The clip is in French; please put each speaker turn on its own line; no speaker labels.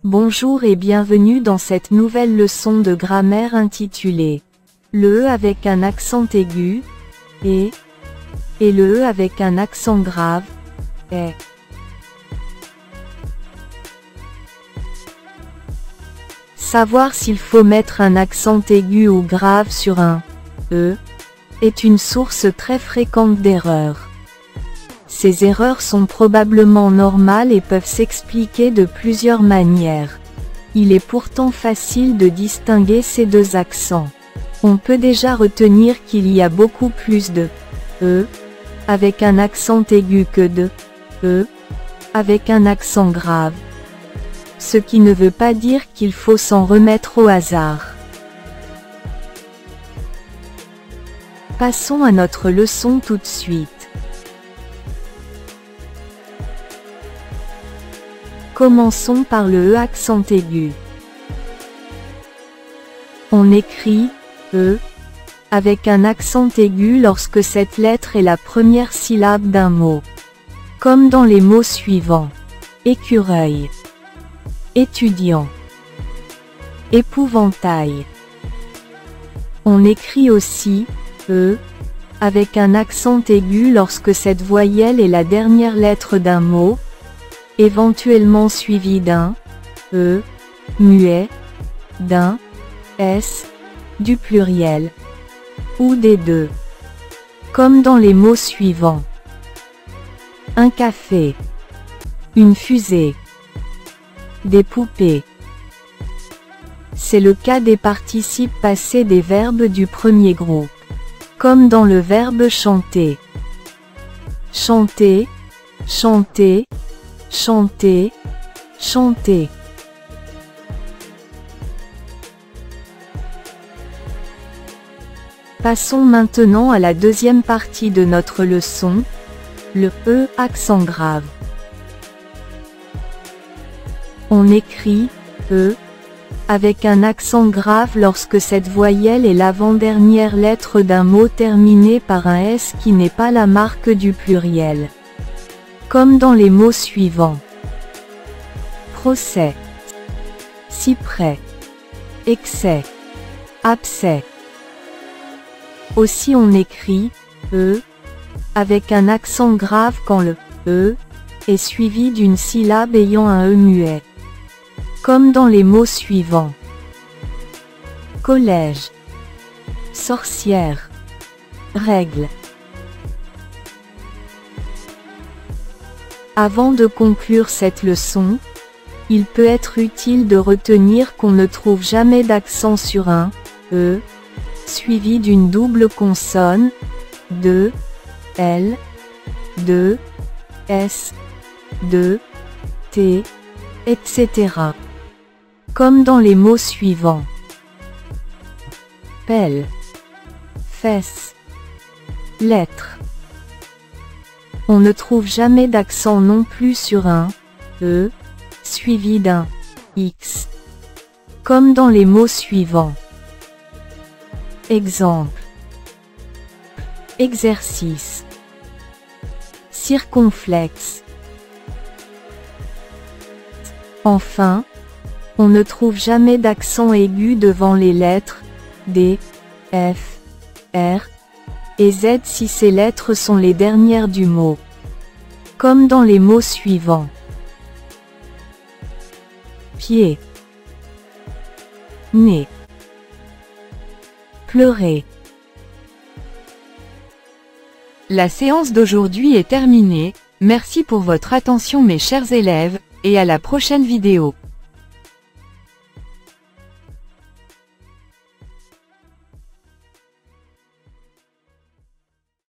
Bonjour et bienvenue dans cette nouvelle leçon de grammaire intitulée le E avec un accent aigu, et le E avec un accent grave, est. Savoir s'il faut mettre un accent aigu ou grave sur un E est une source très fréquente d'erreurs. Ces erreurs sont probablement normales et peuvent s'expliquer de plusieurs manières. Il est pourtant facile de distinguer ces deux accents. On peut déjà retenir qu'il y a beaucoup plus de E avec un accent aigu que de E avec un accent grave. Ce qui ne veut pas dire qu'il faut s'en remettre au hasard. Passons à notre leçon tout de suite. Commençons par le E accent aigu. On écrit E avec un accent aigu lorsque cette lettre est la première syllabe d'un mot. Comme dans les mots suivants. Écureuil, étudiant, épouvantail. On écrit aussi E avec un accent aigu lorsque cette voyelle est la dernière lettre d'un mot, éventuellement suivie d'un E muet, d'un S, du pluriel, ou des deux. Comme dans les mots suivants. Un café, une fusée, des poupées. C'est le cas des participes passés des verbes du premier groupe. Comme dans le verbe chanter. Chanter, chanter, chanter, chanter. Passons maintenant à la deuxième partie de notre leçon, le E accent grave. On écrit E avec un accent grave lorsque cette voyelle est l'avant-dernière lettre d'un mot terminé par un S qui n'est pas la marque du pluriel. Comme dans les mots suivants. Procès, cyprès, excès, abcès. Aussi on écrit E avec un accent grave quand le E est suivi d'une syllabe ayant un E muet. Comme dans les mots suivants. Collège, sorcière, règle. Avant de conclure cette leçon, il peut être utile de retenir qu'on ne trouve jamais d'accent sur un E suivi d'une double consonne, de L, de S, de T, etc. Comme dans les mots suivants. Pelle, fesse, lettre. On ne trouve jamais d'accent non plus sur un E suivi d'un X. Comme dans les mots suivants. Exemple. Exercice. Circonflexe. Enfin, on ne trouve jamais d'accent aigu devant les lettres D, F, R et Z si ces lettres sont les dernières du mot. Comme dans les mots suivants. Pied, nez, pleurer.
La séance d'aujourd'hui est terminée, merci pour votre attention mes chers élèves, et à la prochaine vidéo.